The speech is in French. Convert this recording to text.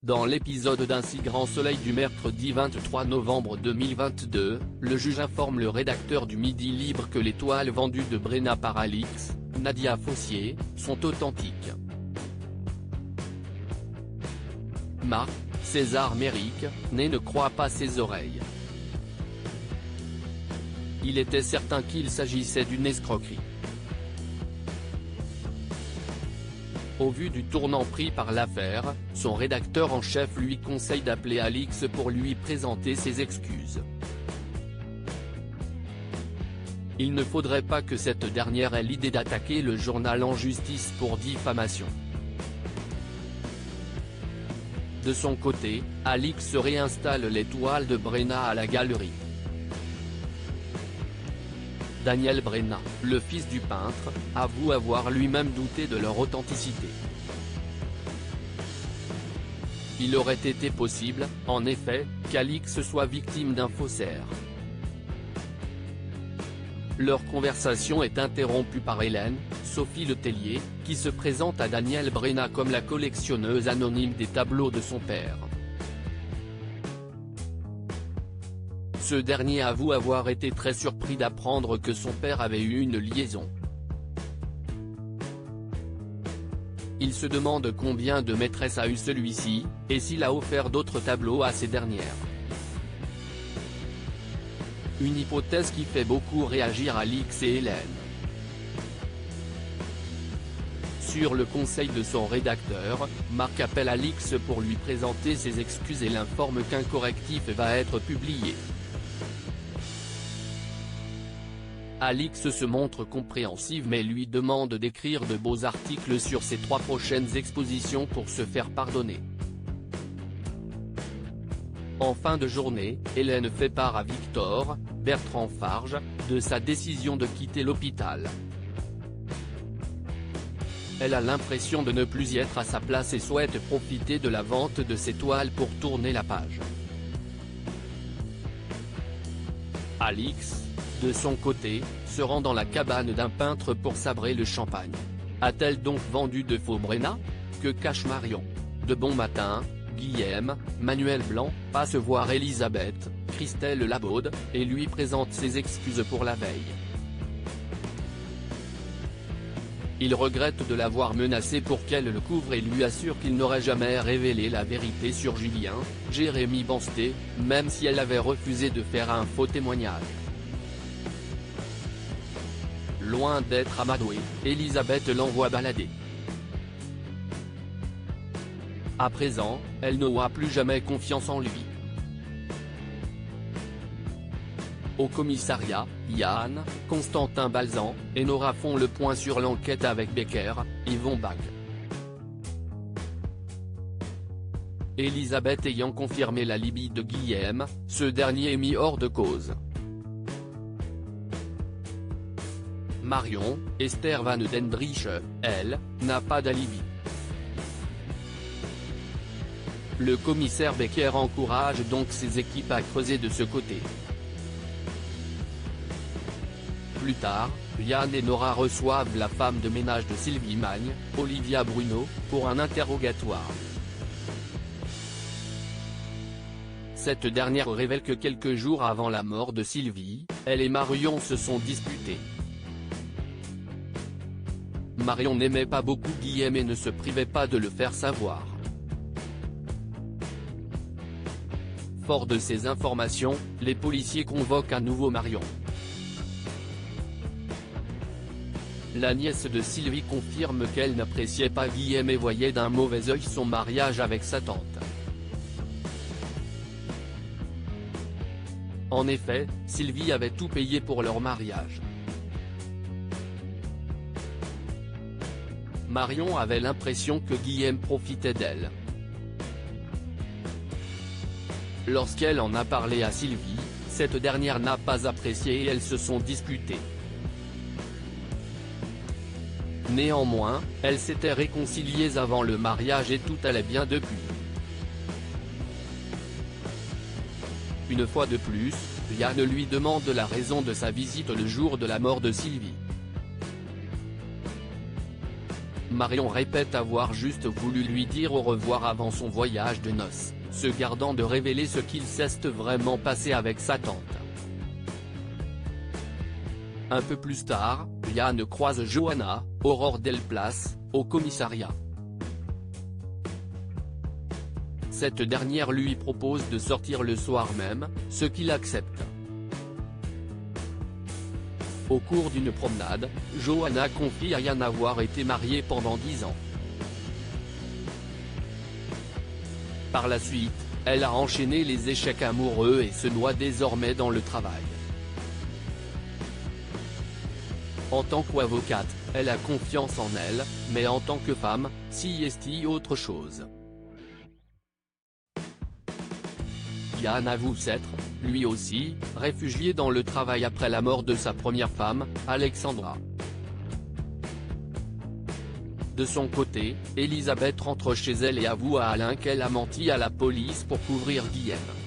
Dans l'épisode d'Un si grand soleil du mercredi 23 novembre 2022, le juge informe le rédacteur du Midi Libre que les toiles vendues de Brenna par Alix, Nadia Fossier, sont authentiques. Marc, César Méric, ne croit pas ses oreilles. Il était certain qu'il s'agissait d'une escroquerie. Au vu du tournant pris par l'affaire, son rédacteur en chef lui conseille d'appeler Alix pour lui présenter ses excuses. Il ne faudrait pas que cette dernière ait l'idée d'attaquer le journal en justice pour diffamation. De son côté, Alix réinstalle les toiles de Brenna à la galerie. Daniel Brenna, le fils du peintre, avoue avoir lui-même douté de leur authenticité. Il aurait été possible, en effet, qu'Alix soit victime d'un faussaire. Leur conversation est interrompue par Hélène, Sophie Letellier, qui se présente à Daniel Brenna comme la collectionneuse anonyme des tableaux de son père. Ce dernier avoue avoir été très surpris d'apprendre que son père avait eu une liaison. Il se demande combien de maîtresses a eu celui-ci, et s'il a offert d'autres tableaux à ces dernières. Une hypothèse qui fait beaucoup réagir Alix et Hélène. Sur le conseil de son rédacteur, Marc appelle Alix pour lui présenter ses excuses et l'informe qu'un correctif va être publié. Alix se montre compréhensive mais lui demande d'écrire de beaux articles sur ses 3 prochaines expositions pour se faire pardonner. En fin de journée, Hélène fait part à Victor, Bertrand Farge, de sa décision de quitter l'hôpital. Elle a l'impression de ne plus y être à sa place et souhaite profiter de la vente de ses toiles pour tourner la page. Alix, de son côté, se rend dans la cabane d'un peintre pour sabrer le champagne. A-t-elle donc vendu de faux Brenna? Que cache Marion? De bon matin, Guillaume, Manuel Blanc, passe voir Elisabeth, Christelle Labaude, et lui présente ses excuses pour la veille. Il regrette de l'avoir menacée pour qu'elle le couvre et lui assure qu'il n'aurait jamais révélé la vérité sur Julien, Jérémy Bansté, même si elle avait refusé de faire un faux témoignage. Loin d'être amadouée, Elisabeth l'envoie balader. À présent, elle n'aura plus jamais confiance en lui. Au commissariat, Yann, Constantin Balzan, et Nora font le point sur l'enquête avec Becker, Yvon Bach. Elisabeth ayant confirmé l'alibi de Guillaume, ce dernier est mis hors de cause. Marion, Esther Van Dendrich, elle, n'a pas d'alibi. Le commissaire Becker encourage donc ses équipes à creuser de ce côté. Plus tard, Yann et Nora reçoivent la femme de ménage de Sylvie Magne, Olivia Bruno, pour un interrogatoire. Cette dernière révèle que quelques jours avant la mort de Sylvie, elle et Marion se sont disputées. Marion n'aimait pas beaucoup Guillaume et ne se privait pas de le faire savoir. Fort de ces informations, les policiers convoquent à nouveau Marion. La nièce de Sylvie confirme qu'elle n'appréciait pas Guillaume et voyait d'un mauvais œil son mariage avec sa tante. En effet, Sylvie avait tout payé pour leur mariage. Marion avait l'impression que Guillaume profitait d'elle. Lorsqu'elle en a parlé à Sylvie, cette dernière n'a pas apprécié et elles se sont disputées. Néanmoins, elles s'étaient réconciliées avant le mariage et tout allait bien depuis. Une fois de plus, Yann lui demande la raison de sa visite le jour de la mort de Sylvie. Marion répète avoir juste voulu lui dire au revoir avant son voyage de noces, se gardant de révéler ce qu'il s'est vraiment passé avec sa tante. Un peu plus tard, Yann croise Johanna, Aurore Delplace, au commissariat. Cette dernière lui propose de sortir le soir même, ce qu'il accepte. Au cours d'une promenade, Johanna confie à Yann avoir été mariée pendant 10 ans. Par la suite, elle a enchaîné les échecs amoureux et se noie désormais dans le travail. En tant qu'avocate, elle a confiance en elle, mais en tant que femme, si est-il autre chose. Yann avoue s'être, lui aussi, réfugié dans le travail après la mort de sa première femme, Alexandra. De son côté, Elisabeth rentre chez elle et avoue à Alain qu'elle a menti à la police pour couvrir Guillaume.